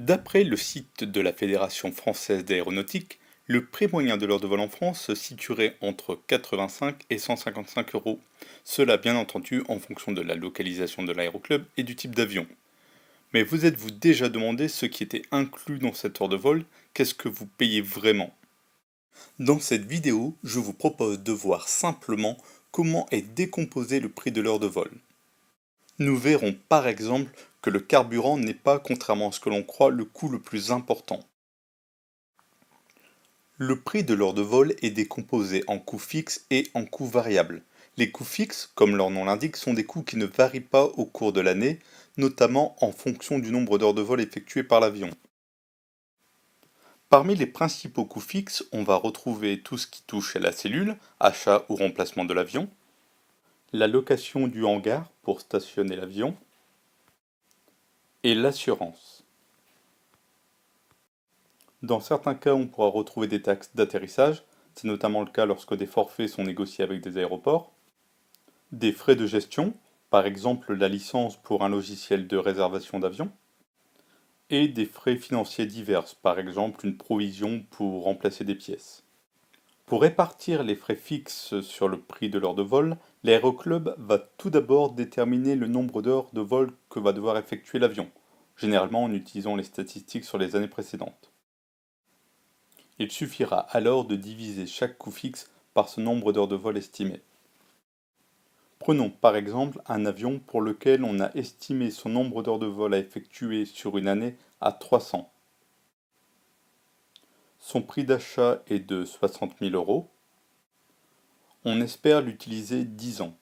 D'après le site de la Fédération française d'aéronautique, le prix moyen de l'heure de vol en France se situerait entre 85 et 155 euros. Cela bien entendu en fonction de la localisation de l'aéroclub et du type d'avion. Mais vous êtes-vous déjà demandé ce qui était inclus dans cette heure de vol? Qu'est-ce que vous payez vraiment? Dans cette vidéo, je vous propose de voir simplement comment est décomposé le prix de l'heure de vol. Nous verrons par exemple que le carburant n'est pas, contrairement à ce que l'on croit, le coût le plus important. Le prix de l'heure de vol est décomposé en coûts fixes et en coûts variables. Les coûts fixes, comme leur nom l'indique, sont des coûts qui ne varient pas au cours de l'année, notamment en fonction du nombre d'heures de vol effectuées par l'avion. Parmi les principaux coûts fixes, on va retrouver tout ce qui touche à la cellule, achat ou remplacement de l'avion, la location du hangar pour stationner l'avion, et l'assurance. Dans certains cas, on pourra retrouver des taxes d'atterrissage, c'est notamment le cas lorsque des forfaits sont négociés avec des aéroports, des frais de gestion, par exemple la licence pour un logiciel de réservation d'avion, et des frais financiers divers, par exemple une provision pour remplacer des pièces. Pour répartir les frais fixes sur le prix de l'heure de vol, l'aéroclub va tout d'abord déterminer le nombre d'heures de vol que va devoir effectuer l'avion, généralement en utilisant les statistiques sur les années précédentes. Il suffira alors de diviser chaque coût fixe par ce nombre d'heures de vol estimé. Prenons par exemple un avion pour lequel on a estimé son nombre d'heures de vol à effectuer sur une année à 300. Son prix d'achat est de 60 000 euros. On espère l'utiliser 10 ans.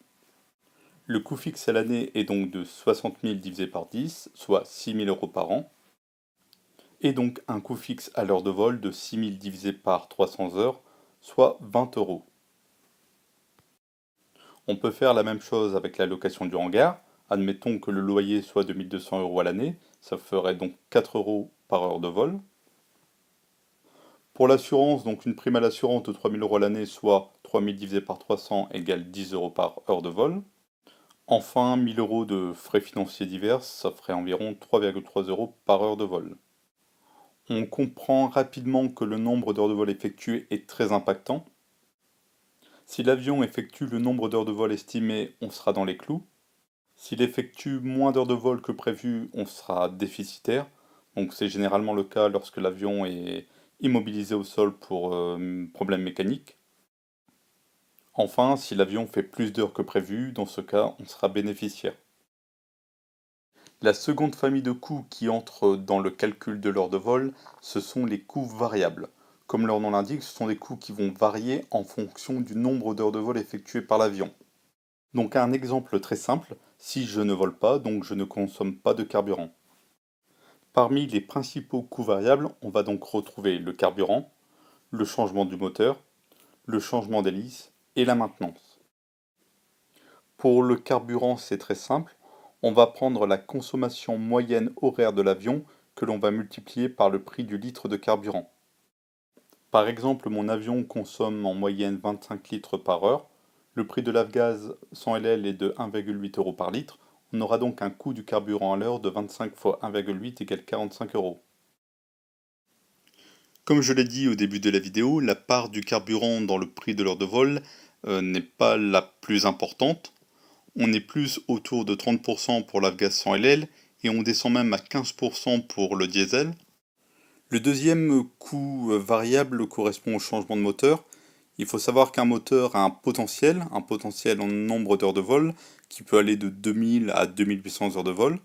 Le coût fixe à l'année est donc de 60 000 divisé par 10, soit 6 000 euros par an. Et donc un coût fixe à l'heure de vol de 6 000 divisé par 300 heures, soit 20 euros. On peut faire la même chose avec la location du hangar. Admettons que le loyer soit de 1 200 euros à l'année, ça ferait donc 4 euros par heure de vol. Pour l'assurance, donc une prime à l'assurance de 3 000 euros à l'année, soit 3 000 divisé par 300 égale 10 euros par heure de vol. Enfin, 1 000 euros de frais financiers divers, ça ferait environ 3,3 euros par heure de vol. On comprend rapidement que le nombre d'heures de vol effectuées est très impactant. Si l'avion effectue le nombre d'heures de vol estimé, on sera dans les clous. S'il effectue moins d'heures de vol que prévu, on sera déficitaire. Donc c'est généralement le cas lorsque l'avion est immobilisé au sol pour problème mécanique. Enfin, si l'avion fait plus d'heures que prévu, dans ce cas, on sera bénéficiaire. La seconde famille de coûts qui entre dans le calcul de l'heure de vol, ce sont les coûts variables. Comme leur nom l'indique, ce sont des coûts qui vont varier en fonction du nombre d'heures de vol effectuées par l'avion. Donc un exemple très simple, si je ne vole pas, donc je ne consomme pas de carburant. Parmi les principaux coûts variables, on va donc retrouver le carburant, le changement du moteur, le changement d'hélice et la maintenance. Pour le carburant, c'est très simple, on va prendre la consommation moyenne horaire de l'avion que l'on va multiplier par le prix du litre de carburant. Par exemple, mon avion consomme en moyenne 25 litres par heure. Le prix de l'avgaz 100 ll est de 1,8 euros par litre. On aura donc un coût du carburant à l'heure de 25 fois 1,8 égale 45 euros. Comme je l'ai dit au début de la vidéo, la part du carburant dans le prix de l'heure de vol n'est pas la plus importante. On est plus autour de 30% pour l'avgaz 100 ll et on descend même à 15% pour le diesel. Le deuxième coût variable correspond au changement de moteur. Il faut savoir qu'un moteur a un potentiel en nombre d'heures de vol, qui peut aller de 2000 à 2800 heures de vol.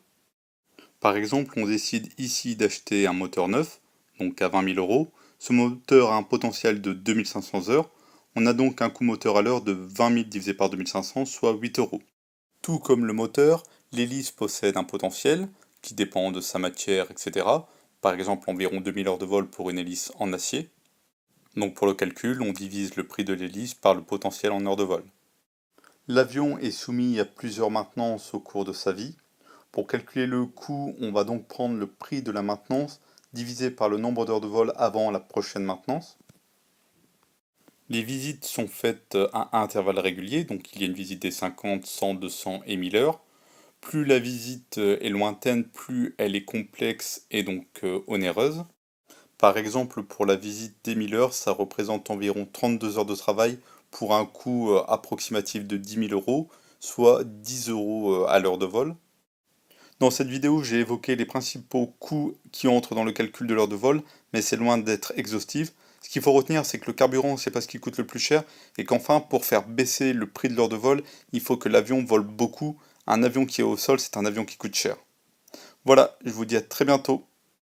Par exemple, on décide ici d'acheter un moteur neuf, donc à 20 000 euros. Ce moteur a un potentiel de 2500 heures. On a donc un coût moteur à l'heure de 20 000 divisé par 2500, soit 8 euros. Tout comme le moteur, l'hélice possède un potentiel, qui dépend de sa matière, etc. Par exemple, environ 2000 heures de vol pour une hélice en acier. Donc pour le calcul, on divise le prix de l'hélice par le potentiel en heures de vol. L'avion est soumis à plusieurs maintenances au cours de sa vie. Pour calculer le coût, on va donc prendre le prix de la maintenance divisé par le nombre d'heures de vol avant la prochaine maintenance. Les visites sont faites à intervalles réguliers, donc il y a une visite des 50, 100, 200 et 1000 heures. Plus la visite est lointaine, plus elle est complexe et donc onéreuse. Par exemple, pour la visite des 1000 heures, ça représente environ 32 heures de travail pour un coût approximatif de 10 000 euros, soit 10 euros à l'heure de vol. Dans cette vidéo, j'ai évoqué les principaux coûts qui entrent dans le calcul de l'heure de vol, mais c'est loin d'être exhaustif. Ce qu'il faut retenir, c'est que le carburant, c'est pas ce qui coûte le plus cher, et qu'enfin, pour faire baisser le prix de l'heure de vol, il faut que l'avion vole beaucoup. Un avion qui est au sol, c'est un avion qui coûte cher. Voilà, je vous dis à très bientôt.